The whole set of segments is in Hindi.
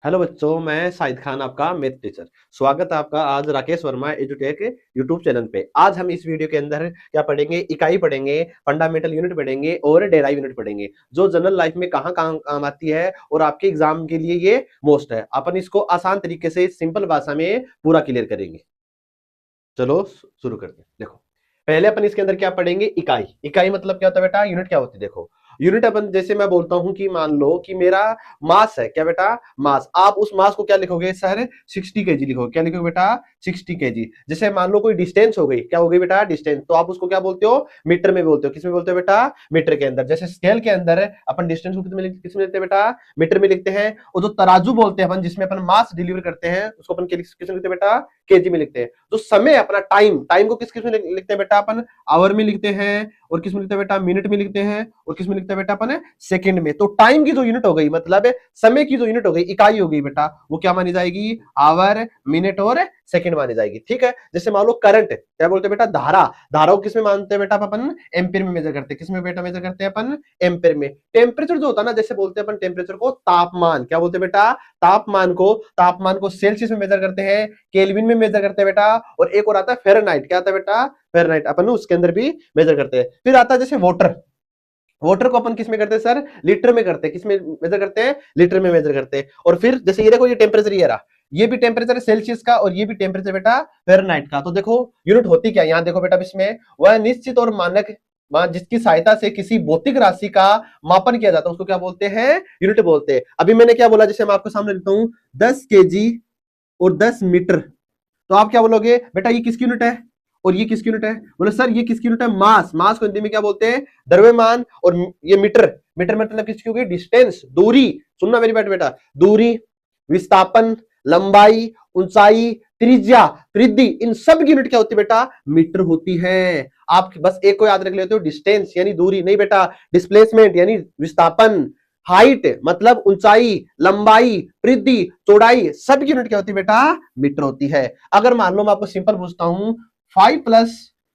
हेलो बच्चों, मैं साहिद खान आपका मैथ टीचर। स्वागत है आपका आज राकेश वर्मा एजुटेक यूट्यूब चैनल पे। आज हम इस वीडियो के अंदर क्या पढ़ेंगे? इकाई पढ़ेंगे, फंडामेंटल यूनिट पढ़ेंगे और डेराइव यूनिट पढ़ेंगे, जो जनरल लाइफ में कहाँ कहाँ काम आती है और आपके एग्जाम के लिए ये मोस्ट है। अपन इसको आसान तरीके से सिंपल भाषा में पूरा क्लियर करेंगे। चलो शुरू करते हैं। देखो, पहले अपन इसके अंदर क्या पढ़ेंगे? इकाई। इकाई मतलब क्या होता है बेटा? यूनिट क्या होती है? देखो, यूनिट अपन जैसे मैं बोलता हूं कि मान लो कि मेरा मास है, क्या बेटा? मास। आप उस मास को क्या लिखोगे सर? 60 kg लिखोगे। क्या लिखोगे बेटा? 60 kg। जैसे मान लो कोई डिस्टेंस हो गई, क्या हो गई बेटा? डिस्टेंस। तो आप उसको क्या बोलते हो? मीटर में बोलते हो। किस में बोलते हो बेटा? मीटर के अंदर। जैसे स्केल के अंदर अपन डिस्टेंस को किस में लिखते हैं बेटा? मीटर में लिखते हैं। और जो तराजू बोलते हैं अपन, जिसमें अपन मास डिलीवर करते हैं, उसको अपन किस में लिखते हैं बेटा? केजी में लिखते हैं। जो समय अपना टाइम, टाइम को किस में लिखते हैं बेटा? अपन आवर में लिखते हैं। और किस में लिखते हैं बेटा? मिनट में लिखते हैं। और किस में लिखते हैं बेटा? अपन सेकंड में। तो टाइम की जो यूनिट हो गई, मतलब समय की जो यूनिट हो गई, इकाई हो गई बेटा, वो क्या मानी जाएगी? आवर, मिनट और सेकंड मानी जाएगी। ठीक है। जैसे मान लो करंट, क्या बोलते हैं बेटा? धारा। धारा को किस में मानते हैं बेटा? अपन एम्पियर में मेजर करते हैं। किस में बेटा मेजर करते हैं अपन? एम्पियर में। टेम्परेचर जो होता है ना, जैसे बोलते हैं अपन टेम्परेचर को तापमान, क्या बोलते हैं बेटा? तापमान को सेल्सियस में मेजर करते हैं, केल्विन में मेजर करते हैं बेटा। और एक और आता है फ़ारेनहाइट। क्या आता है बेटा? फ़ारेनहाइट। अपन उसके अंदर भी मेजर करते हैं। फिर आता है जैसे वाटर। वाटर को अपन किस में करते हैं सर? लीटर में करते हैं। किस में मेजर करते हैं? लीटर में मेजर करते हैं। और फिर जैसे ये देखो, ये टेम्परेचर ये रहा, ये भी टेम्परेचर है सेल्सियस का, और ये भी टेम्परेचर बेटा फ़ारेनहाइट का। तो देखो यूनिट होती क्या? यहाँ देखो बेटा, इसमें वह निश्चित और मानक जिसकी सहायता से किसी भौतिक राशि का मापन किया जाता है, उसको क्या बोलते हैं? यूनिट बोलते हैं। अभी मैंने क्या बोला? जैसे मैं आपको सामने लिखता हूँ 10 kg और 10 मीटर। तो आप क्या बोलोगे बेटा? ये किसकी यूनिट है और ये किसकी यूनिट है? बोले सर ये किसकी यूनिट है? मास। मास को हिंदी में क्या बोलते हैं? द्रव्यमान। और ये मीटर। मीटर मतलब किसकी होगी? डिस्टेंस, दूरी। सुनना मेरी बात बेटा, दूरी, विस्थापन, लंबाई, ऊंचाई, त्रिज्या, वृद्धि, इन सब की यूनिट क्या होती है बेटा? मीटर होती है। आप बस एक को याद रख लेते हो, डिस्टेंस यानी दूरी, नहीं बेटा, डिस्प्लेसमेंट यानी विस्थापन, हाइट मतलब ऊंचाई, लंबाई, वृद्धि, चौड़ाई, सब की यूनिट क्या होती है बेटा? मीटर होती है। अगर मान लो मैं आपको सिंपल पूछता हूं 5 +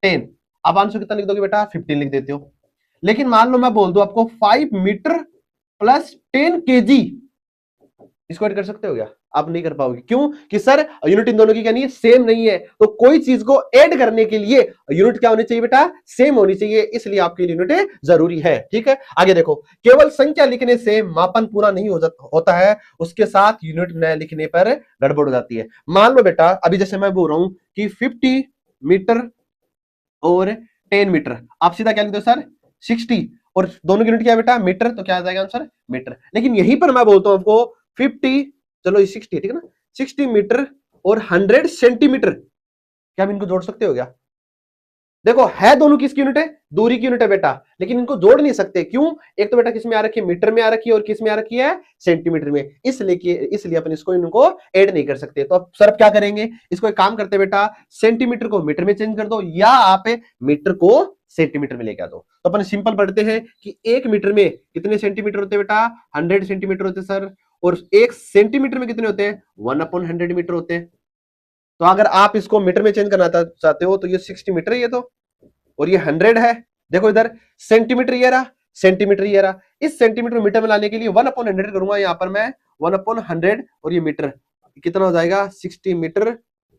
10, आप आंसर कितना लिख दोगे बेटा? 15 लिख देते हो। लेकिन मान लो मैं बोल दूं आपको 5 मीटर प्लस 10 kg, इसको ऐड कर सकते हो क्या? आप नहीं कर पाओगे। क्यों? कि सर यूनिट इन दोनों की क्या नहीं है? सेम नहीं है। तो कोई चीज को ऐड करने के लिए यूनिट क्या होनी चाहिए बेटा? सेम होनी चाहिए। इसलिए आपके लिए यूनिट जरूरी है। ठीक है। आगे देखो, केवल संख्या लिखने से मापन पूरा नहीं होता है, उसके साथ यूनिट न लिखने पर गड़बड़ हो जाती है। मान लो बेटा, अभी जैसे मैं बोल रहा हूं कि 50 मीटर और 10 मीटर, आप सीधा क्या लिख दो सर? 60। और दोनों की यूनिट क्या है बेटा? मीटर। तो क्या आ जाएगा आंसर? मीटर। लेकिन यहीं पर मैं बोलता हूं आपको 50, चलो ये 60 ठीक है ना, 60 मीटर और 100 सेंटीमीटर, क्या हम इनको जोड़ सकते हो क्या? देखो, है दोनों किसकी यूनिट है? दूरी की यूनिट है बेटा, लेकिन इनको जोड़ नहीं सकते। क्यों? एक तो बेटा किस में आ रखी है? मीटर में आ रखी है, और किस में आ रखी है? सेंटीमीटर में। इसलिए अपन इसको इनको ऐड नहीं कर सकते। तो अब सर क्या करेंगे? इसको एक काम करते बेटा, सेंटीमीटर को मीटर में चेंज कर दो, या आप मीटर को सेंटीमीटर में लेके आ दो। तो अपन सिंपल पढ़ते हैं कि 1 मीटर में कितने सेंटीमीटर होते हैं बेटा? 100 सेंटीमीटर होते हैं सर। और 1 सेंटीमीटर में कितने होते हैं? 1/100 मीटर होते हैं। तो अगर आप इसको मीटर में चेंज करना चाहते हो, तो ये 60 मीटर है ये तो, और ये 100 है। देखो इधर सेंटीमीटर ये रहा, सेंटीमीटर ये रहा। इस सेंटीमीटर मीटर में लाने के लिए 1/100 करूंगा यहां पर मैं, 1/100। और ये मीटर कितना हो जाएगा? 60 मीटर।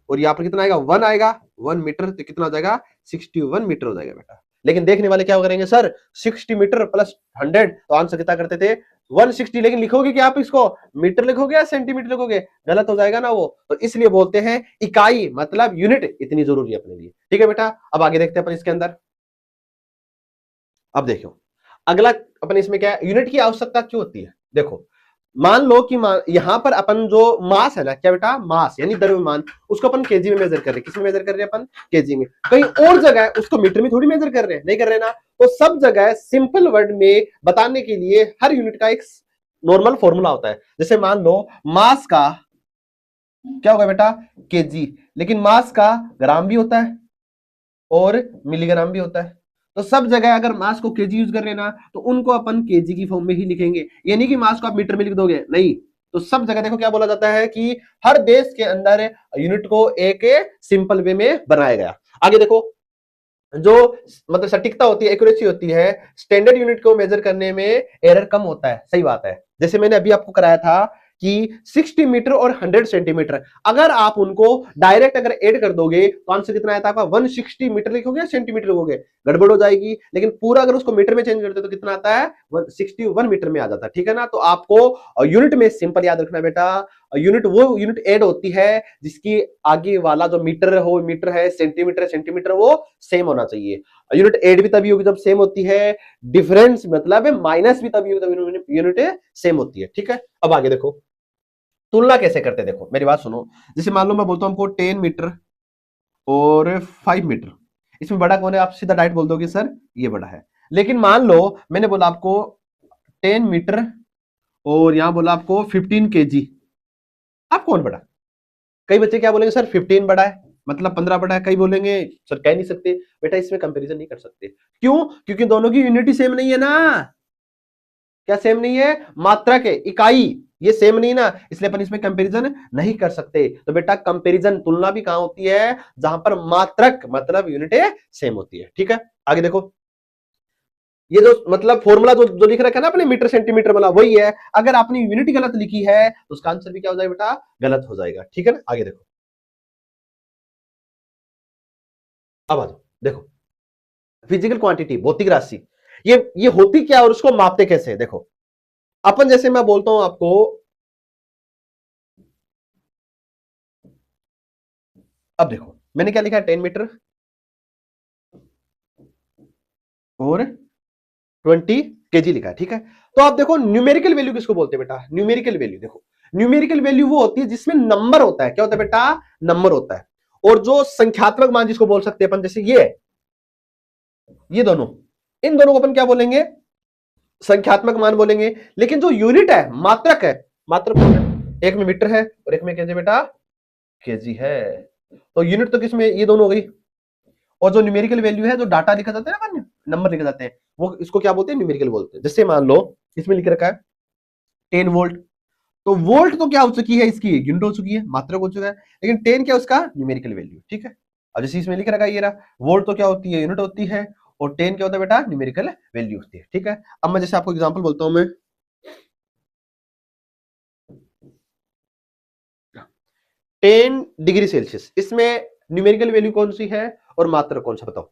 और यहाँ पर कितना आएगा? 1 आएगा। 1 मीटर तो कितना हो जाएगा? 61 मीटर हो जाएगा बेटा। लेकिन देखने वाले क्या करेंगे सर? 60 मीटर प्लस 100, तो आंसर कितना करते थे? 160। लेकिन लिखोगे क्या आप इसको? मीटर लिखोगे या सेंटीमीटर लिखोगे? गलत हो जाएगा ना वो। तो इसलिए बोलते हैं इकाई मतलब यूनिट इतनी जरूरी है अपने लिए। ठीक है बेटा। अब आगे देखते हैं अपन इसके अंदर। अब देखो, अगला अपन इसमें क्या है? यूनिट की आवश्यकता क्यों होती है? देखो, मान लो कि यहां पर अपन जो मास है ना, क्या बेटा? मास यानी द्रव्यमान, उसको अपन केजी में मेजर कर रहे हैं। किसमें मेजर कर रहे हैं अपन? केजी में। कहीं और जगह है उसको मीटर में थोड़ी मेजर कर रहे हैं, नहीं कर रहे ना। तो सब जगह सिंपल वर्ड में बताने के लिए हर यूनिट का एक नॉर्मल फॉर्मूला होता है। जैसे मान लो मास का क्या होगा बेटा? केजी। लेकिन मास का ग्राम भी होता है और मिलीग्राम भी होता है। तो सब जगह अगर मास को केजी यूज कर रहे हैं ना, तो उनको अपन केजी की फॉर्म में ही लिखेंगे। ये नहीं कि मास को आप मीटर में लिख दोगे, नहीं। तो सब जगह देखो क्या बोला जाता है कि हर देश के अंदर यूनिट को एक सिंपल वे में बनाया गया। आगे देखो, जो मतलब सटीकता होती है, एक्यूरेसी होती है, स्टैंडर्ड यूनिट को मेजर करने में एरर कम होता है। सही बात है। जैसे मैंने अभी आपको कराया था कि 60 मीटर और 100 सेंटीमीटर, अगर आप उनको डायरेक्ट अगर ऐड कर दोगे तो आंसर कितना आया था आपका 160 मीटर लिखोगे या सेंटीमीटर लिखोगे, गड़बड़ हो जाएगी। लेकिन पूरा अगर उसको मीटर में चेंज करते तो कितना आता है 161 मीटर में आ जाता है, ठीक है ना। तो आपको यूनिट में सिंपल याद रखना बेटा, यूनिट वो यूनिट ऐड होती है जिसकी आगे वाला जो मीटर हो, मीटर है, सेंटीमीटर सेंटीमीटर, वो सेम होना चाहिए। यूनिट ऐड भी तभी होगी जब सेम होती है, डिफरेंस मतलब माइनस भी तभी होगी तब यूनिट सेम होती है, ठीक है। अब आगे देखो तुलना कैसे करते हैं, देखो मेरी बात सुनो। जैसे मान लो मैं बोलता हूं हमको 10 मीटर और 5 मीटर, इसमें बड़ा कौन है, आप सीधा डायरेक्ट बोल दोगे सर ये बड़ा है। लेकिन मान लो मैंने बोला आपको 10 मीटर और यहां बोला आपको 15 केजी, आप कौन बड़ा। कई बच्चे क्या बोलेंगे सर 15 बड़ा है, मतलब 15 बड़ा है। कई बोलेंगे सर कह नहीं सकते बेटा, इसमें कंपैरिजन नहीं कर सकते। क्यों? क्योंकि दोनों की यूनिट ही सेम नहीं है ना। क्या सेम नहीं है? मात्रक है, इकाई ये सेम नहीं ना, इसलिए अपन इसमें कंपैरिजन नहीं कर सकते। तो बेटा कंपैरिजन तुलना भी कहां होती है, जहां पर मात्रक मतलब यूनिट सेम होती है, ठीक है। आगे देखो, ये जो मतलब फॉर्मूला जो लिख रखा है ना अपने मीटर सेंटीमीटर वाला, वही है। अगर आपने यूनिट गलत लिखी है तो उसका आंसर भी क्या हो जाएगा बेटा, गलत हो जाएगा, ठीक है ना। आगे देखो, अब आ जाओ देखो, फिजिकल क्वांटिटी भौतिक राशि, ये होती क्या और उसको मापते कैसे, देखो अपन जैसे मैं बोलता हूं आपको, अब देखो मैंने क्या लिखा है 10 मीटर और 20 केजी लिखा है, ठीक है। तो आप देखो न्यूमेरिकल वैल्यू किसको बोलते हैं बेटा, न्यूमेरिकल वैल्यू, देखो न्यूमेरिकल वैल्यू वो होती है जिसमें नंबर होता है, क्या होता है बेटा, नंबर होता है। और जो संख्यात्मक मान जिसको बोल सकते हैं अपन, जैसे ये दोनों, इन दोनों को अपन क्या बोलेंगे, संख्यात्मक मान बोलेंगे। लेकिन जो यूनिट है, मात्रक है, मात्रक कौन है, एक में मीटर है और एक में केजी बेटा, केजी है। तो यूनिट तो किसमें, ये दोनों हो गई। और जो न्यूमेरिकल वैल्यू है, जो डाटा लिखा जाता है ना, नंबर लिखे जाते हैं, वो इसको क्या बोलते हैं, न्यूमेरिकल बोलते हैं। जैसे मान लो इसमें लिख रखा है 10 वोल्ट, तो वोल्ट तो क्या हो चुकी है, इसकी यूनिट हो चुकी है, मात्रक हो चुका है। लेकिन 10 क्या उसका न्यूमेरिकल वैल्यू, ठीक है। अब जैसे इसमें लिख रखा है ये रहा, वोल्ट तो क्या होती है, यूनिट होती है, और 10 क्या होता है बेटा, न्यूमेरिकल वैल्यू होती है, ठीक है। अब मैं जैसे आपको एग्जांपल बोलता हूं मैं 10 डिग्री सेल्सियस, इसमें न्यूमेरिकल वैल्यू कौन सी है और मात्रक कौन सा, बताओ।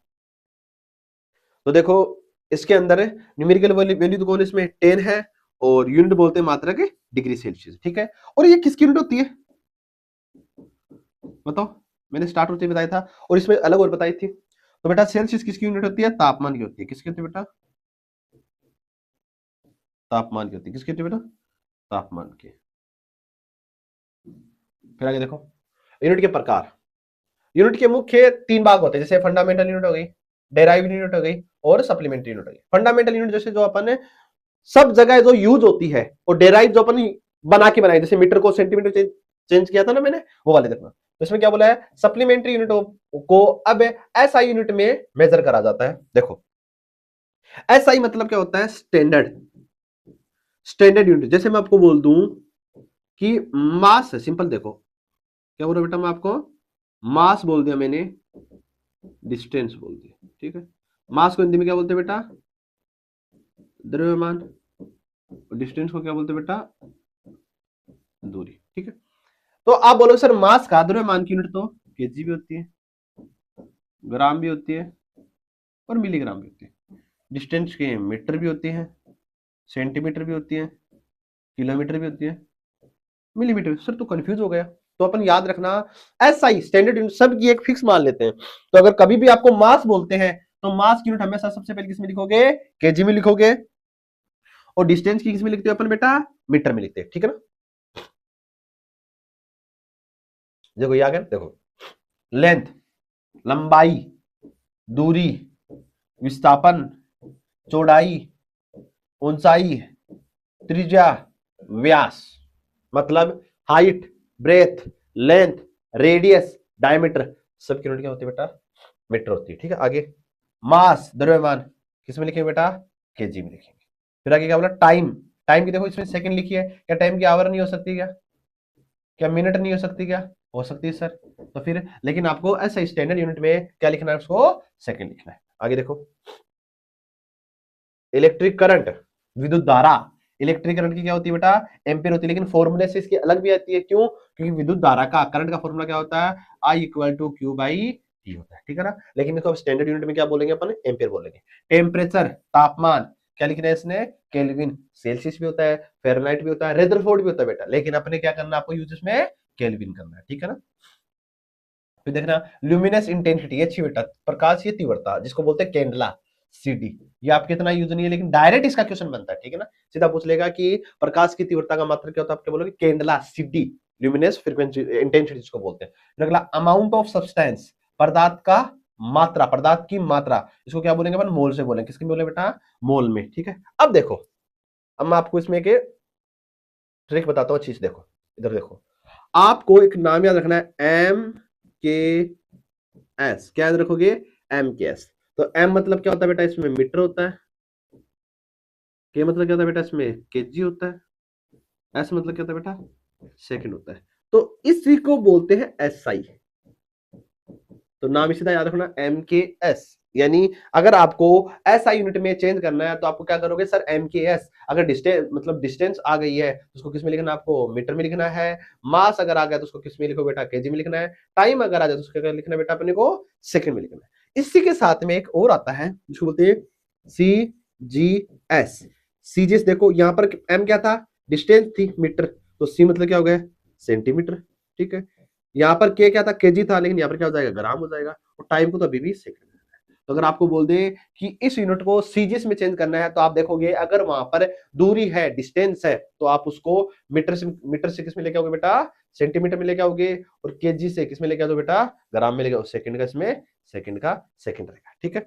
तो देखो इसके अंदर न्यूमेरिकल वैल्यू तो कौन है, इसमें 10 है, और यूनिट बोलते हैं मात्रक डिग्री सेल्सियस, ठीक है। और ये किसकी यूनिट होती है, बताओ। मैंने स्टार्ट होते बताया था, और इसमें अलग और बताई थी। तो बेटा सेल्सियस किसकी यूनिट होती है, तापमान की होती है। किसकी होती है बेटा, तापमान की होती है। किसकी होती है बेटा, तापमान की। फिर आगे देखो, यूनिट के प्रकार। यूनिट के मुख्य 3 भाग होते हैं, जैसे फंडामेंटल यूनिट हो गई, डेराइव यूनिट हो गई, और सप्लीमेंट्री यूनिट हो गई। फंडामेंटल यूनिट जैसे जो अपन सब जगह जो यूज होती है, और डेराइव जो अपन बना के बनाई, जैसे मीटर को सेंटीमीटर चेंज किया था ना मैंने, वो वाले देखना। तो इसमें क्या बोला है, सप्लीमेंट्री यूनिट को अब एसआई यूनिट में मेजर करा जाता है। देखो एसआई मतलब क्या होता है, स्टैंडर्ड, स्टैंडर्ड यूनिट। जैसे मैं आपको बोल दूं कि मास है, सिंपल देखो क्या बोल रहा बेटा, मैं आपको मास बोल दिया मैंने, डिस्टेंस बोल दिया, ठीक है। मास को हिंदी में क्या बोलते हैं बेटा, द्रव्यमान। डिस्टेंस को क्या बोलते हैं बेटा, दूरी, ठीक है। तो आप बोलो सर मास का द्रव्यमान की यूनिट तो केजी भी होती है, ग्राम भी होती है, और मिलीग्राम भी होती है। डिस्टेंस के मीटर भी होती है, सेंटीमीटर भी होती है, किलोमीटर भी होती है, मिलीमीटर। सर तो कंफ्यूज हो गया। तो अपन याद रखना एसआई स्टैंडर्ड यूनिट सब की एक फिक्स मान लेते हैं। तो अगर कभी भी आपको मास बोलते हैं तो मास की यूनिट हमेशा सबसे पहले किसमें लिखोगे, केजी में लिखोगे, और डिस्टेंस की किसमें लिखते हो अपन बेटा, मीटर में लिखते हैं, ठीक है ना। देखो ये आ गया, देखो लेंथ लंबाई, दूरी, विस्थापन, चौड़ाई, ऊंचाई, त्रिज्या, व्यास, मतलब height, breadth, length, radius, diameter, सब की यूनिट क्या होती है बेटा, मीटर होती है, ठीक है। आगे मास द्रव्यमान किसमें लिखेंगे बेटा, केजी में लिखेंगे। फिर आगे क्या बोला, टाइम। टाइम की देखो इसमें सेकंड लिखी है, क्या टाइम की आवर नहीं हो सकती, क्या क्या मिनट नहीं हो सकती, क्या हो सकती है सर। तो फिर लेकिन आपको ऐसा स्टैंडर्ड यूनिट में क्या लिखना है, उसको सेकंड लिखना है। आगे देखो इलेक्ट्रिक करंट, विद्युत धारा, इलेक्ट्रिक करंट की क्या होती है बेटा, एम्पियर होती है, लेकिन फॉर्मूले से इसकी अलग भी आती है। क्यों? क्योंकि विद्युत धारा का, करंट का फॉर्मूला क्या होता है, I equal to Q by T होता है, ठीक है ना। लेकिन इसको स्टैंडर्ड यूनिट में क्या बोलेंगे अपन, एम्पियर बोलेंगे। टेम्परेचर, तापमान, क्या लिखना है इसने, केल्विन। सेल्सियस भी होता है, फ़ारेनहाइट भी होता है, रेदरफोर्ड भी होता है बेटा, लेकिन अपने क्या करना है, आपको यूज इसमें केल्विन करना है, ठीक है ना। फिर देखना ल्यूमिनस इंटेंसिटी, अच्छी बेटा, प्रकाश की तीव्रता, जिसको बोलते हैं कैंडला, सीडी। ये आपके इतना यूज नहीं है, लेकिन डायरेक्ट इसका क्वेश्चन बनता है, ठीक है ना। सीधा पूछ लेगा कि प्रकाश की तीव्रता का मात्रक क्या होता है, आप क्या बोलोगे, candela, CD, luminous frequency intensity जिसको बोलते हैं। फिर अगला अमाउंट ऑफ सब्सटेंस, पदार्थ का मात्रा, पदार्थ की मात्रा, इसको क्या बोलेंगे अपन, मोल से बोलेंगे। किसकी बोले बेटा, मोल में, ठीक है। अब देखो, अब मैं आपको इसमें के ट्रिक बताता हूँ, चीज देखो, इधर देखो, आपको एक नाम याद रखना है, एम के एस। क्या याद रखोगे, एम के एस। तो एम मतलब क्या होता है बेटा, इसमें मीटर होता है। के मतलब क्या होता है बेटा, इसमें केजी होता है। एस मतलब क्या होता है बेटा, सेकंड होता है। तो इसी को बोलते हैं एसआई। तो नाम सीधा याद रखना, एम के एस। यानी अगर आपको एसआई यूनिट में चेंज करना है तो आपको क्या करोगे सर, एम के एस। अगर डिस्टेंस मतलब डिस्टेंस आ गई है तो उसको किस में लिखना है, आपको मीटर में लिखना है। मास अगर आ गया तो उसको किस में लिखो बेटा, केजी में लिखना है। टाइम अगर आ जाए तो उसको क्या लिखना है बेटा, अपने को सेकंड में लिखना है। इसी के साथ में एक और आता है जिसको बोलते हैं सी जी एस। सी जी एस देखो, यहाँ पर एम क्या था, डिस्टेंस थी, मीटर। तो सी मतलब क्या हो गया, सेंटीमीटर, ठीक है। यहाँ पर के क्या था, केजी था, लेकिन यहाँ पर क्या हो जाएगा, ग्राम हो जाएगा। और टाइम को तो अभी भी सेकंड में है। तो अगर आपको बोल दे कि इस यूनिट को सीजीएस में चेंज करना है, तो आप देखोगे अगर वहां पर दूरी है, डिस्टेंस है, तो आप उसको मीटर से किस में लेके आओगे बेटा, सेंटीमीटर में लेके आओगे। और केजी से किस में लेके आओगे बेटा, ग्राम में लेके आओगे। सेकंड का इसमें सेकंड का सेकंड रहेगा, ठीक है।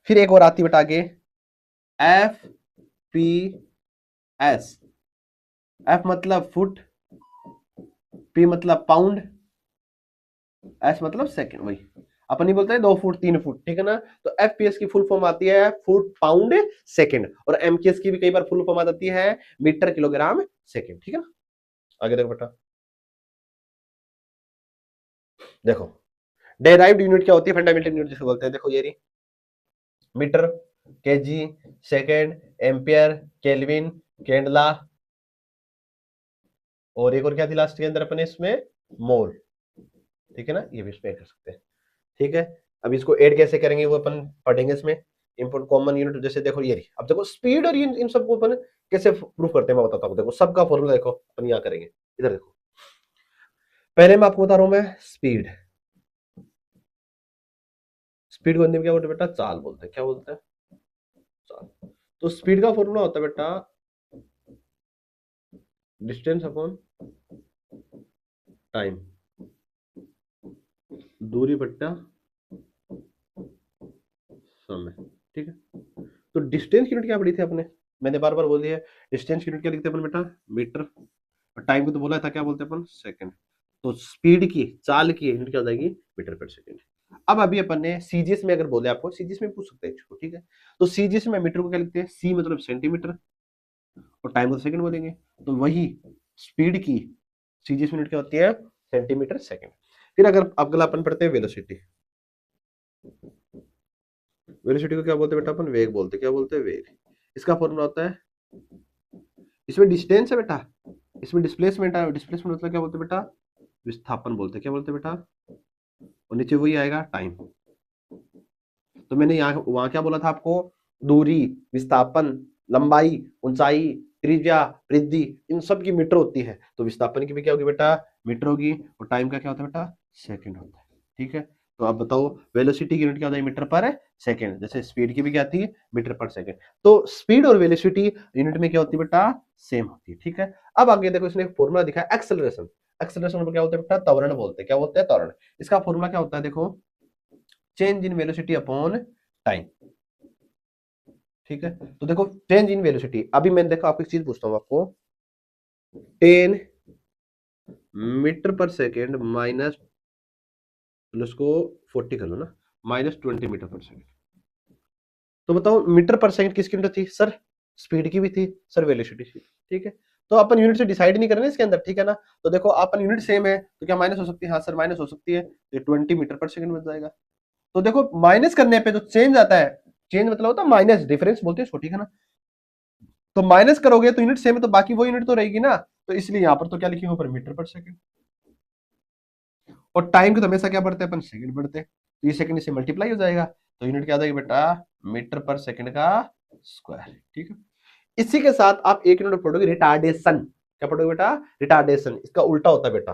फिर एक और आती बेटा आगे, एफ पी एस। एफ मतलब फुट, पी मतलब पाउंड, एस मतलब सेकंड। वही अपन नहीं बोलते हैं 2 फुट 3 फुट, ठीक है ना। तो एफपीएस की फुल फॉर्म आती है फुट पाउंड सेकंड, और एमकेएस की भी कई बार फुल फॉर्म आ जाती है मीटर किलोग्राम सेकंड, ठीक है ना। आगे देखो बेटा, देखो डेराइव्ड यूनिट क्या होती है, फंडामेंटल यूनिट जिसको बोलते हैं। देखो ये रही, metre, KG, second, ampere, kelvin, candela, और एक और क्या थी लास्ट के अंदर अपने इसमें, मोल, ठीक है ना। ये भी इसमें कर सकते हैं, ठीक है। अब इसको ऐड कैसे करेंगे वो अपन पढ़ेंगे इसमें। इनपुट कॉमन यूनिट जैसे देखो ये रही। अब देखो स्पीड और इन सबको अपन कैसे प्रूफ करते हैं मैं बताता हूँ। देखो सबका फॉर्मूला देखो अपन यहाँ करेंगे, इधर देखो। पहले मैं आपको बता रहा हूँ, मैं स्पीड, स्पीड को हिंदी में क्या बोलते हैं बेटा, चाल बोलते हैं। क्या बोलते हैं, चाल। तो स्पीड का फॉर्मूला होता है बेटा, डिस्टेंस अपॉन टाइम, दूरी बट्टा समय, ठीक है। तो डिस्टेंस यूनिट क्या पढ़ी थी अपने, मैंने बार बार बोल दिया, डिस्टेंस यूनिट क्या लिखते हैं अपन बेटा, मीटर। और टाइम को तो बोला था क्या बोलते हैं अपन, सेकंड। तो स्पीड की, चाल की यूनिट क्या हो जाएगी, मीटर पर सेकंड। अब अभी अपन ने सीजीएस में अगर बोले, आपको सीजीएस में पूछ सकते हैं इसको, ठीक है। तो सीजीएस में मीटर को क्या लिखते हैं, सी मतलब सेंटीमीटर, और टाइम को सेकंड बोलेंगे। तो वही स्पीड की सीजीएस यूनिट क्या होती है, सेंटीमीटर सेकंड। फिर अगर अगला अपन पढ़ते हैं वेलोसिटी। वेलोसिटी को क्या बोलते हैं बेटा, अपन वेग बोलते हैं। क्या बोलते हैं, वेग। इसका फॉर्मूला होता है, इसमें डिस्टेंस है बेटा, इसमें डिस्प्लेसमेंट है। डिस्प्लेसमेंट मतलब क्या बोलते हैं बेटा, विस्थापन बोलते हैं। क्या बोलते हैं बेटा, और नीचे वही आएगा टाइम। तो मैंने यहाँ वहां क्या बोला था आपको, दूरी, विस्थापन, लंबाई, ऊंचाई, त्रिज्या, वृद्धि, इन सब की मीटर होती है। तो विस्थापन की भी क्या होगी बेटा, मीटर होगी। और टाइम का क्या होता है बेटा, सेकंड होता है, ठीक है। तो आप बताओ वेलोसिटी की यूनिट क्या होता है, मीटर पर सेकंड। जैसे स्पीड की भी क्या थी, मीटर पर सेकंड। तो स्पीड और वेलोसिटी यूनिट में क्या होती है बेटा, सेम होती है, ठीक है। अब आगे देखो, इसने फॉर्मूला दिखा है एक्सेलरेशन। एक्सेलरेशन को क्या बोलते हैं बेटा, त्वरण बोलते हैं। क्या बोलते हैं, त्वरण। इसका फॉर्मूला क्या होता है, देखो, change in velocity upon time, ठीक है। तो देखो चेंज इन वेलोसिटी, अभी मैंने देखो आपको एक चीज पूछता हूं आपको, 10 मीटर पर सेकेंड माइनस, उसको 40 कर लो ना, -20 मीटर पर सेकेंड। तो बताओ मीटर पर सेकेंड किसकी यूनिट थी सर, स्पीड की भी थी सर, वेलोसिटी थी, ठीक है। तो अपन यूनिट से डिसाइड नहीं कर रहे इसके अंदर, ठीक है ना। तो देखो अपन यूनिट सेम है तो क्या माइनस हो सकती है, हाँ सर माइनस हो सकती है। तो 20 मीटर पर सेकेंड बन जाएगा। तो देखो माइनस करने पे जो चेंज आता है, चेंज मतलब होता है माइनस, डिफरेंस बोलते हैं इसको, ठीक है ना। तो माइनस करोगे तो यूनिट सेम है, तो बाकी वो यूनिट तो रहेगी ना, तो इसलिए यहां पर तो क्या लिखेंगे ऊपर, मीटर पर सेकंड। और टाइम को तो हमेशा क्या बढ़ते हैं अपन, सेकंड बढ़ते हैं, तो ये सेकंड से मल्टीप्लाई हो जाएगा, तो यूनिट क्या आ जाएगी बेटा, मीटर पर सेकंड का स्क्वायर। ठीक है, इसी के साथ आप एक यूनिट पढ़ोगे रिटार्डेशन। क्या पढ़ोगे बेटा, रिटार्डेशन। इसका उल्टा होता है बेटा,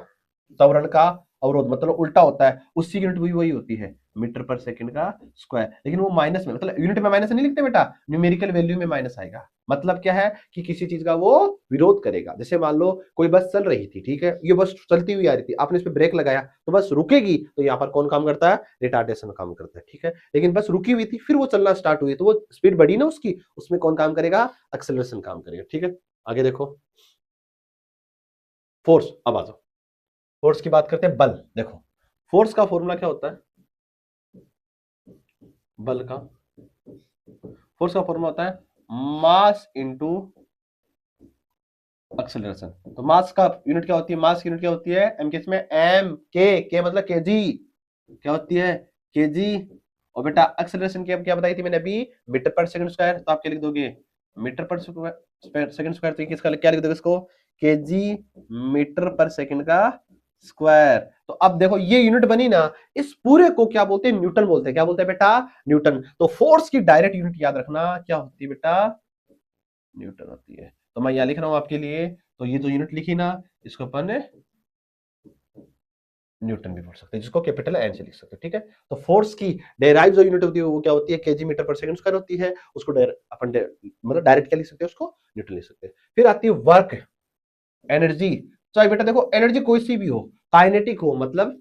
त्वरण का अवरोध, मतलब उल्टा होता है, उसकी यूनिट भी वही होती है, मीटर पर सेकंड का स्क्वायर। लेकिन वो माइनस में, मतलब यूनिट में माइनस नहीं लिखते बेटा, न्यूमेरिकल वैल्यू में माइनस आएगा। मतलब क्या है कि किसी चीज का वो विरोध करेगा। जैसे मान लो कोई बस चल रही थी, ठीक है, ये बस चलती हुई आ रही थी, आपने इस पे ब्रेक लगाया तो बस रुकेगी, तो यहाँ पर कौन काम करता है, रिटार्डेशन काम करता है। ठीक है, लेकिन बस रुकी हुई थी, फिर वो चलना स्टार्ट हुई, तो वो स्पीड बढ़ी ना उसकी, उसमें कौन काम करेगा, एक्सेलरेशन काम करेगा। ठीक है, आगे देखो, फोर्स। अब आ जाओ, फोर्स की बात करते हैं, बल। देखो फोर्स का फॉर्मूला क्या होता है, बल का, फोर्स का फॉर्मूला होता है मास इंटू एक्सेलरेशन। तो मास का यूनिट क्या होती है, मास की यूनिट क्या होती है, एम के, इसमें एम के मतलब केजी, क्या होती है, केजी। और बेटा एक्सेलरेशन की क्या बताई थी मैंने अभी, मीटर पर सेकंड स्क्वायर। तो आप क्या लिख दोगे, मीटर पर सेकंड स्क्वायर, तो किसका क्या लिख दोगे इसको, केजी मीटर पर सेकंड का स्क्वायर। तो अब देखो ये यूनिट बनी ना, इस पूरे को क्या बोलते हैं, न्यूटन बोलते हैं। क्या बोलते हैं बेटा, न्यूटन। तो फोर्स की डायरेक्ट यूनिट याद रखना क्या होती है बेटा, न्यूटन होती है। तो मैं यहां लिख रहा हूं आपके लिए, तो ये जो यूनिट लिखी ना, इसको अपन न्यूटन भी बोल सकते हैं, जिसको कैपिटल एन से लिख सकते हैं। ठीक है, तो फोर्स की डेराइव जो यूनिट होती है वो क्या होती है, केजी मीटर पर सेकंड स्क्वायर होती है। उसको अपन मतलब डायरेक्ट क्या लिख सकते हैं, उसको न्यूटन लिख सकते हैं। फिर आती है वर्क, एनर्जी। चाहे बेटा देखो एनर्जी कोई सी भी हो, काइनेटिक हो मतलब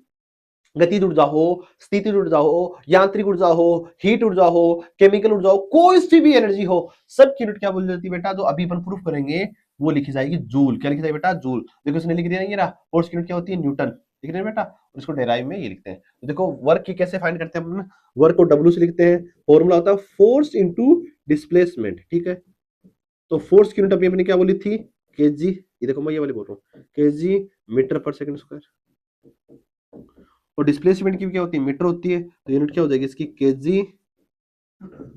गतिज ऊर्जा हो, स्थितिज ऊर्जा हो, यांत्रिक ऊर्जा हो, हीट ऊर्जा हो, केमिकल ऊर्जा हो, कोई सी भी एनर्जी हो, सब की यूनिट क्या बोल जाती है बेटा, जो अभी अपन प्रूफ करेंगे वो लिखी जाएगी जूल। क्या लिखी जाएगी बेटा, जूल। देखो इसने लिख दिया ना, ये रहा, फोर्स की यूनिट क्या होती है, न्यूटन। लिख रहे हैं बेटा, और इसको डेराइव में ये लिखते हैं। तो देखो वर्क की कैसे फाइंड करते हैं अपन, वर्क को डब्ल्यू से लिखते हैं, फॉर्मूला होता है फोर्स इंटू डिस्प्लेसमेंट। ठीक है, तो फोर्स की यूनिट अभी अपनी क्या बोली थी, केजी। ये देखो मैं ये वाली बोल रहा हूँ, केजी मीटर पर सेकंड स्क्वायर। और डिस्प्लेसमेंट की क्या होती है, मीटर होती है, तो यूनिट क्या हो जाएगी इसकी, KG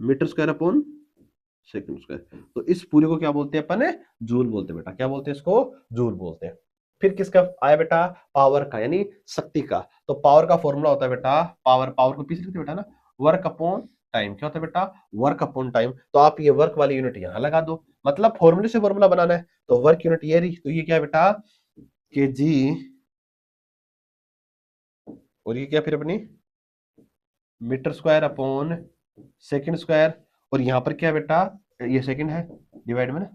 metre square upon second square. तो इस पूरे को क्या बोलते हैं अपन, जूल बोलते हैं बेटा। क्या बोलते हैं इसको, जूल बोलते हैं। फिर किसका आया बेटा, पावर का, यानी शक्ति का। तो पावर का फॉर्मूला होता है बेटा, पावर, पावर को पीछे लिखते हैं बेटा ना, वर्क अपॉन टाइम। क्या होता है बेटा, वर्क अपॉन टाइम। तो आप ये वर्क वाली यूनिट यहां लगा दो, मतलब फॉर्मूले से फॉर्मूला बनाना है, तो वर्क यूनिट ये रही, तो ये क्या है बेटा, के जी, और ये क्या फिर अपनी metre square upon second square. और यहां पर क्या है बेटा, ये सेकंड है, डिवाइड में ना,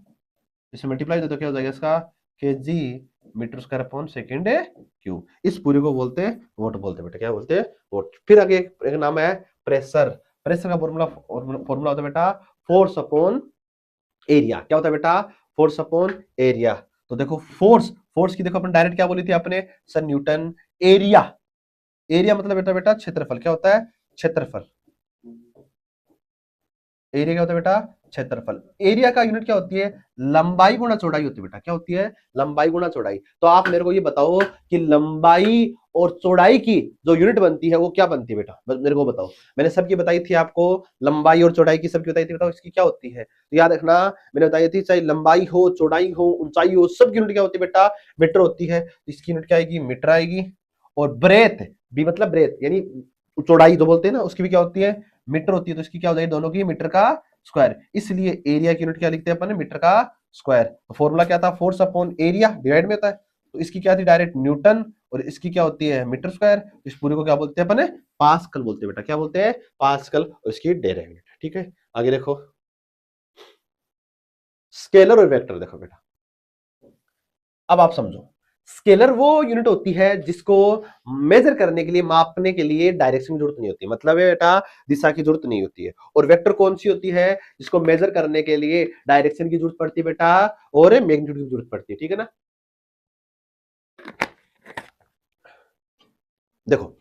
इसे मल्टीप्लाई दे तो क्या हो जाएगा इसका, K G metre square upon second cube. इस पूरे को बोलते हैं वोट, बोलते हैं बेटा, क्या बोलते हैं, वोट। फिर आगे एक नाम है प्रेशर। प्रेशर का फॉर्मूला होता है बेटा, फोर्स अपॉन एरिया। क्या होता है बेटा, फोर्स अपॉन एरिया। तो देखो फोर्स, फोर्स की देखो अपन डायरेक्ट क्या बोली थी आपने, सर न्यूटन। एरिया, एरिया मतलब बेटा बेटा क्षेत्रफल। क्या होता है, क्षेत्रफल। एरिया क्या होता है बेटा, क्षेत्रफल। एरिया का यूनिट क्या होती है, लंबाई गुणा चौड़ाई होती है बेटा। क्या होती है, लंबाई गुणा चौड़ाई। तो आप मेरे को ये बताओ कि लंबाई और चौड़ाई की जो यूनिट बनती है वो क्या बनती है बेटा, मेरे को बताओ। मैंने सबकी बताई थी आपको, लंबाई और चौड़ाई की सबकी बताई थी, बताओ इसकी क्या होती है। तो याद रखना, मैंने बताई थी चाहे लंबाई हो, चौड़ाई हो, ऊंचाई हो, सब यूनिट क्या होती है बेटा, मीटर होती है। तो इसकी यूनिट क्या आएगी, मीटर आएगी। और ब्रेथ भी, मतलब ब्रेथ यानी चौड़ाई जो बोलते हैं ना, उसकी भी क्या होती है, मीटर होती है। तो इसकी क्या हो जाएगी, दोनों की मीटर का स्क्वायर। इसलिए एरिया की यूनिट क्या लिखते हैं अपन, मीटर का स्क्वायर। तो फॉर्मूला क्या था, फोर्स अपॉन एरिया डिवाइड में होता है। तो इसकी क्या थी, डायरेक्ट न्यूटन, और इसकी क्या होती है, मीटर स्क्वायर। इस पूरे को क्या बोलते हैं अपन, पास्कल बोलते हैं बेटा। क्या बोलते हैं, पास्कल। और इसकी डेरिवेटिव। ठीक है, आगे देखो, स्केलर और वेक्टर देखो बेटा। अब आप समझो, स्केलर वो यूनिट होती है जिसको मेजर करने के लिए, मापने के लिए डायरेक्शन की जरूरत नहीं होती, मतलब है बेटा दिशा की जरूरत नहीं होती है। और वेक्टर कौन सी होती है, जिसको मेजर करने के लिए डायरेक्शन की जरूरत पड़ती है बेटा, और मैग्नीट्यूड की जरूरत पड़ती है। ठीक है ना, देखो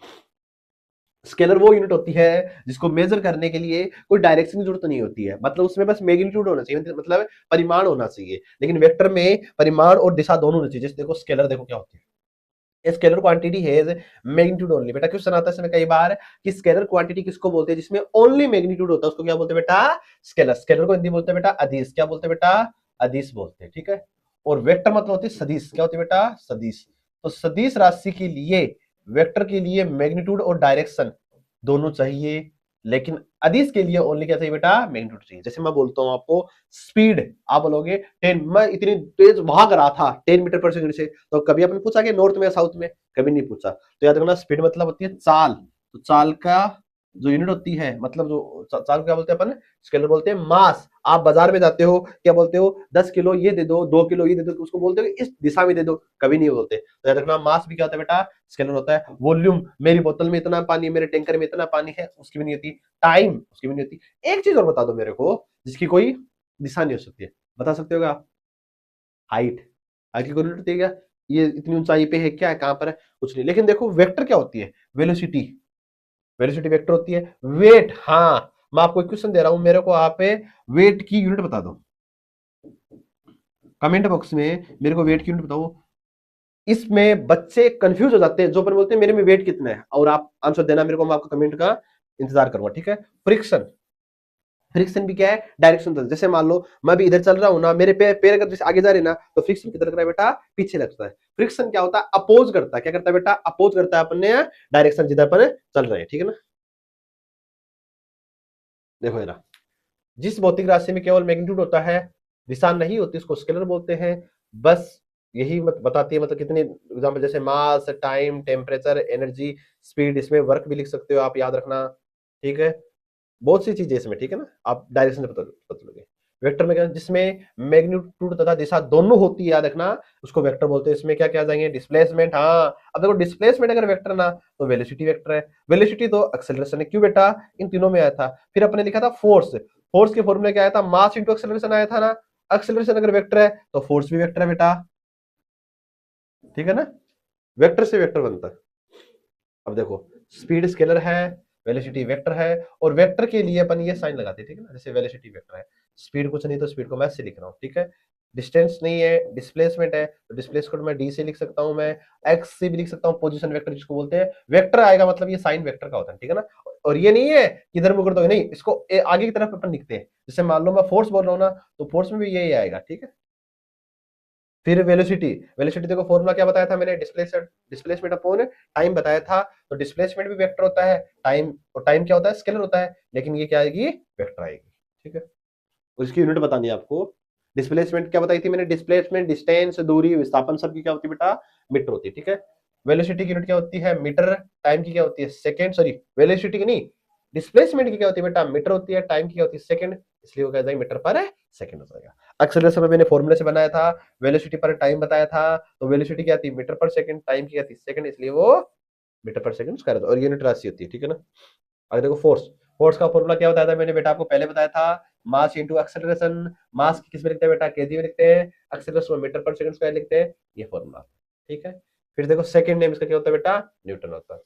स्केलर वो यूनिट होती है जिसको मेजर करने के लिए कोई डायरेक्शन की जरूरत नहीं होती है, मतलब उसमें बस मैग्नीट्यूड होना चाहिए, मतलब परिमाण होना चाहिए। लेकिन वेक्टर में परिमाण और दिशा दोनों होनी चाहिए। जैसे देखो स्केलर, देखो क्या होती है, scalar quantity has magnitude only. बेटा क्वेश्चन आता है इसमें कई बार कि स्केलर क्वांटिटी किसको बोलते हैं, जिसमें ओनली मैग्नीट्यूड होता है, उसको क्या बोलते हैं बेटा, स्केलर। स्केलर को हिंदी बोलते हैं बेटा अदिश। क्या बोलते हैं बेटा, अदिश बोलते हैं, ठीक है। और वेक्टर मतलब होती है सदिश, क्या होती है बेटा, सदिश। तो सदिश राशि के लिए, वेक्टर के लिए मैग्नीट्यूड और डायरेक्शन दोनों चाहिए, लेकिन अदिश के लिए ओनली क्या चाहिए बेटा, मैग्नीट्यूड चाहिए। जैसे मैं बोलता हूं आपको स्पीड, आप बोलोगे 10, मैं इतनी तेज भाग रहा था 10 मीटर पर सेकंड से, तो कभी आपने पूछा कि नॉर्थ में या साउथ में, कभी नहीं पूछा। तो याद रखना स्पीड मतलब होती है चाल, तो चाल का जो यूनिट होती है, मतलब जो चाल को क्या बोलते हैं अपन, स्केलर बोलते हैं मास। आप बाजार में जाते हो, क्या बोलते हो, 10 किलो ये दे दो, 2 किलो ये दे दो, तो उसको बोलते हो इस दिशा में दे दो, कभी नहीं बोलते। तो याद रखना मास भी क्या होता है बेटा, स्केलर होता है। वॉल्यूम, मेरी बोतल में इतना पानी, मेरे टैंकर में इतना पानी है, उसकी भी नहीं होती। टाइम, उसकी भी नहीं होती। एक चीज और बता दो मेरे को जिसकी कोई दिशा नहीं हो सकती है, बता सकते हो क्या, हाइट। हाइट की कोई यूनिट होती है क्या, ये इतनी ऊंचाई पे है, क्या है, कहां पर है, कुछ नहीं। लेकिन देखो वेक्टर क्या होती है, वेलोसिटी, वेलोसिटी वेक्टर होती है। वेट, हाँ, मैं आपको एक क्वेश्चन दे रहा हूं, मेरे को आप वेट की यूनिट बता दो, कमेंट बॉक्स में मेरे को वेट की यूनिट बताओ। इसमें बच्चे कंफ्यूज हो जाते हैं, जो अपन बोलते हैं मेरे में वेट कितना है, और आप आंसर देना मेरे को, मैं आपको कमेंट का इंतजार करूंगा, ठीक है। फ्रिक्शन, फ्रिक्शन भी क्या है, डायरेक्शन। जैसे मान लो मैं भी इधर चल रहा हूं ना, मेरे पैर पैर अगर जैसे आगे जा रहे हैं ना, तो फ्रिक्शन किधर लग रहा है बेटा, पीछे लगता है। फ्रिक्शन क्या होता है, अपोज करता है, क्या करता है बेटा, अपोज करता है अपने डायरेक्शन जिधर अपन चल रहे हैं, ठीक है ना। देखो जरा, जिस भौतिक राशि में केवल मैग्नीट्यूड होता है, दिशा नहीं होती, उसको स्केलर बोलते हैं। बस यही बताती है, मतलब कितने एग्जाम्पल, जैसे मास, टाइम, टेम्परेचर, एनर्जी, स्पीड, इसमें वर्क भी लिख सकते हो आप, याद रखना, ठीक है। बहुत सी चीजें इसमें, ठीक है ना, आप डायरेक्शन से पता लोगे। वेक्टर में क्या, जिसमें मैग्नीट्यूड तथा दिशा दोनों होती है, याद रखना, उसको वेक्टर बोलते हैं। इसमें क्या क्या आ जाएंगे, डिस्प्लेसमेंट, हाँ, अब देखो डिस्प्लेसमेंट अगर वेक्टर ना, तो वेलोसिटी वेक्टर है। वेलोसिटी तो एक्सेलरेशन है, क्यों बेटा, इन तीनों में आया था। फिर अपने लिखा था फोर्स, फोर्स के फॉर्मूले क्या आया था, मास इंटू एक्सेलरेशन आया था ना। एक्सेलरेशन अगर वेक्टर है तो फोर्स भी वेक्टर है बेटा, ठीक है ना, वेक्टर से वेक्टर बनता है। अब देखो स्पीड स्केलर है, वेलोसिटी वेक्टर है, और वेक्टर के लिए अपन ये साइन लगाते हैं, ठीक है ना, जैसे वेलोसिटी वेक्टर है, स्पीड कुछ नहीं, तो स्पीड को मैं से लिख रहा हूँ, ठीक है। डिस्टेंस नहीं है, डिस्प्लेसमेंट है, तो डिस्प्लेस को मैं डी से लिख सकता हूँ, मैं एक्स से भी लिख सकता हूँ, पोजीशन वेक्टर जिसको बोलते हैं। वेक्टर आएगा मतलब ये साइन वेक्टर का होता है, ठीक है ना। और ये नहीं है कि इधर मुकर दो, नहीं, इसको आगे की तरफ अपन लिखते हैं। जैसे मान लो मैं फोर्स बोल रहा हूँ ना, तो फोर्स में भी यही आएगा, ठीक है। फिर वेलोसिटी, वेलोसिटी देखो फॉर्मूला क्या बताया था मैंने, डिस्प्लेसमेंट, डिस्प्लेसमेंट अपॉन टाइम बताया था। तो डिस्प्लेसमेंट भी वेक्टर होता है, टाइम, और टाइम क्या होता है, स्केलर होता है, लेकिन ये क्या आएगी, वेक्टर आएगी, ठीक है। उसकी यूनिट बतानी है आपको। डिस्प्लेसमेंट क्या बताई थी मैंने, डिस्प्लेसमेंट, डिस्टेंस, दूरी, विस्थापन, सबकी क्या होती है बेटा, मीटर होती है, ठीक है। वेलोसिटी की यूनिट क्या होती है, मीटर। टाइम की क्या होती है, सेकंड, सॉरी वेलोसिटी की नहीं, डिस्प्लेसमेंट की क्या होती है बेटा, मीटर होती है। टाइम की क्या होती है, सेकंड, इसलिए वो क्या जाएगा, मीटर पर सेकंड हो जाएगा। एक्सेलरेशन में मैंने फॉर्मूले से बनाया था, वेलोसिटी पर टाइम बताया था, तो वेलोसिटी क्या थी, मीटर पर सेकंड, टाइम की क्या थी, सेकंड, इसलिए वो मीटर पर सेकंड स्क्वायर होता है, और यूनिट राशि होती है, ठीक है ना। अगर देखो फोर्स, फोर्स का फॉर्मूला क्या बताया था मैंने बेटा, आपको पहले बताया था, मास इंटू एक्सेलरेशन। मास किस में लिखते हैं बेटा, केजी में लिखते हैं, एक्सेलरेशन मीटर पर सेकंड स्क्वायर लिखते हैं, ये फॉर्मूला, ठीक है। फिर देखो सेकंड नेम इसका क्या होता है बेटा, न्यूटन होता है।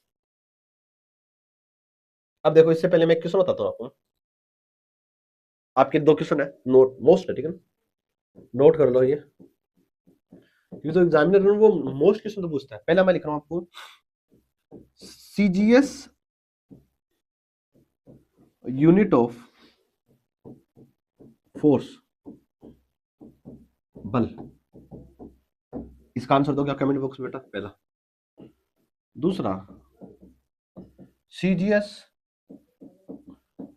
अब देखो इससे पहले मैं एक क्वेश्चन बताता हूँ आपको, आपके दो क्वेश्चन है, नोट मोस्ट है, ठीक है ना, नोट कर लो ये, क्योंकि तो एग्जामिनर वो मोस्ट क्वेश्चन तो पूछता है। पहला मैं लिख रहा हूँ आपको, सीजीएस यूनिट ऑफ फोर्स, बल, इसका आंसर दो क्या कमेंट बॉक्स में बेटा, पहला। दूसरा, सीजीएस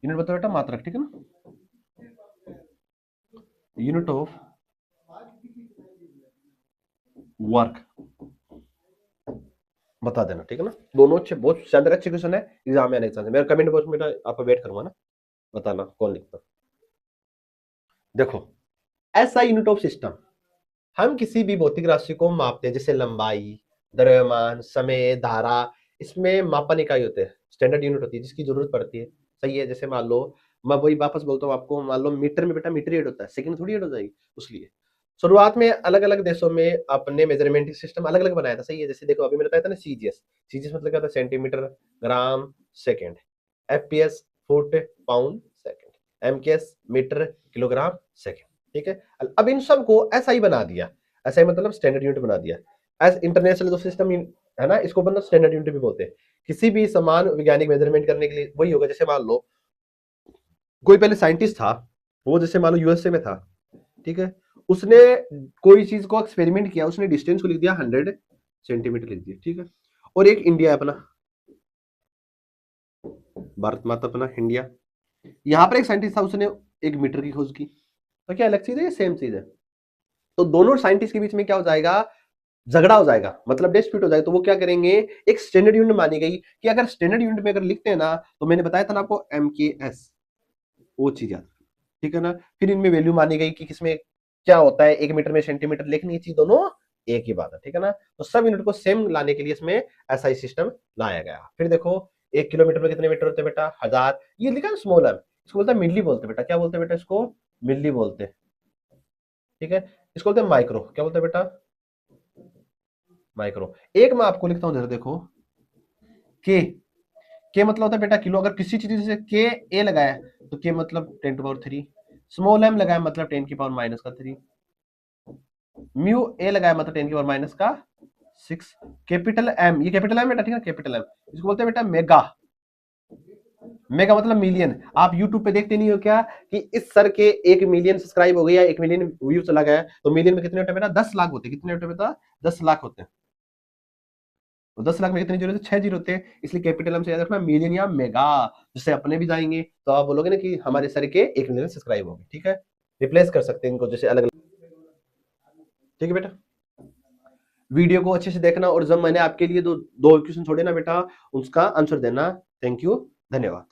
यूनिट बताओ बेटा, मात्रक, ठीक है ना, यूनिट ऑफ वर्क बता देना, ठीक है ना। दोनों अच्छे, बहुत शानदार अच्छे क्वेश्चन है, एग्जाम में आने के चांस है। मेरा कमेंट बॉक्स में आप वेट करूंगा ना, बताना कौन लिखता। देखो एसआई यूनिट ऑफ सिस्टम, हम किसी भी भौतिक राशि को मापते हैं, जैसे लंबाई, द्रव्यमान, समय, धारा, इसमें मापन इकाई होते हैं, स्टैंडर्ड यूनिट होती है जिसकी जरूरत पड़ती है, सही है। जैसे मान लो, मैं वही वापस बोलता हूँ आपको, मान लो मीटर में बेटा मीटर एड होता है, सेकंड थोड़ी एड हो जाएगी, उसलिए शुरुआत में अलग अलग देशों में अपने मेजरमेंट सिस्टम अलग अलग बनाया था, सही है। जैसे देखो अभी मैंने बताया था ना, सीजीएस, सीजीएस मतलब क्या होता है, centimetre, gram, second, FPS, foot, pound, second, MKS, metre, kilogram, second, ठीक है। अब इन सब को ऐसा ही बना दिया, ऐसा ही मतलब स्टैंडर्ड यूनिट बना दिया, एज इंटरनेशनल जो सिस्टम है ना, इसको मतलब स्टैंडर्ड यूनिट भी बोलते हैं। किसी भी समान वैज्ञानिक मेजरमेंट करने के लिए वही होगा। जैसे मान लो कोई पहले साइंटिस्ट था, वो जैसे मान लो यूएसए में था, ठीक है, उसने कोई चीज को एक्सपेरिमेंट किया, उसने डिस्टेंस को लिख दिया 100 सेंटीमीटर लिख दिया, ठीक है। और एक इंडिया है अपना, भारत माता अपना इंडिया, यहां पर एक साइंटिस्ट था, उसने 1 मीटर की खोज की। तो क्या अलग चीज है, सेम चीज है? तो दोनों साइंटिस्ट के बीच में क्या हो जाएगा, झगड़ा हो जाएगा, मतलब डिस्प्यूट हो जाएगा। तो वो क्या करेंगे, एक स्टैंडर्ड यूनिट मानी गई कि अगर स्टैंडर्ड यूनिट में अगर लिखते हैं ना, तो मैंने बताया था ना आपको MKS, वो चीज याद, ठीक है ना। फिर इनमें वैल्यू मानी गई कि किसमें क्या होता है, 1 मीटर में सेंटीमीटर, लेकिन ये चीज दोनों एक ही बात है, ठीक है ना। तो सब यूनिट को सेम लाने के लिए इसमें ऐसा ही सिस्टम लाया गया। फिर देखो 1 किलोमीटर में कितने मीटर होते हैं बेटा, 1000। ये लिखा है स्मॉल m, इसको बोलते हैं मिली बोलते हैं बेटा, क्या बोलते हैं बेटा, इसको मिली बोलते हैं, ठीक है। इसको बोलते हैं माइक्रो, क्या बोलते हैं बेटा, माइक्रो। एक मैं आपको लिखता हूं इधर देखो, के मतलब होता है बेटा किलो, अगर किसी चीज से के ए लगाया तो के मतलब 10⁻3, स्मॉल m लगाया मतलब 10⁻³ म्यू ए लगाया मतलब 10⁻⁶, कैपिटल एम, ये कैपिटल एम बेटा, ठीक है, कैपिटल एम, इसको बोलते हैं बेटा मेगा। मेगा मतलब मिलियन। आप यूट्यूब पे देखते नहीं हो क्या कि इस सर के 1 मिलियन सब्सक्राइब हो गया या 1 मिलियन व्यू चला गया, तो मिलियन में कितने होते हैं बेटा, 10 लाख होते हैं। कितने होते हैं बेटा, 10 लाख होते हैं। तो 10 लाख में कितने जीरो होते हैं, 6 जीरो होते हैं, इसलिए कैपिटल एम से याद रखना, मिलियन या मेगा। जिससे अपने भी जाएंगे तो आप बोलोगे ना कि हमारे सर के 1 मिलियन सब्सक्राइब हो गए, ठीक है। रिप्लेस कर सकते हैं इनको जैसे अलग अलग, ठीक है बेटा। वीडियो को अच्छे से देखना, और जब मैंने आपके लिए दो दो क्वेश्चन छोड़े ना बेटा, उसका आंसर देना। थैंक यू, धन्यवाद।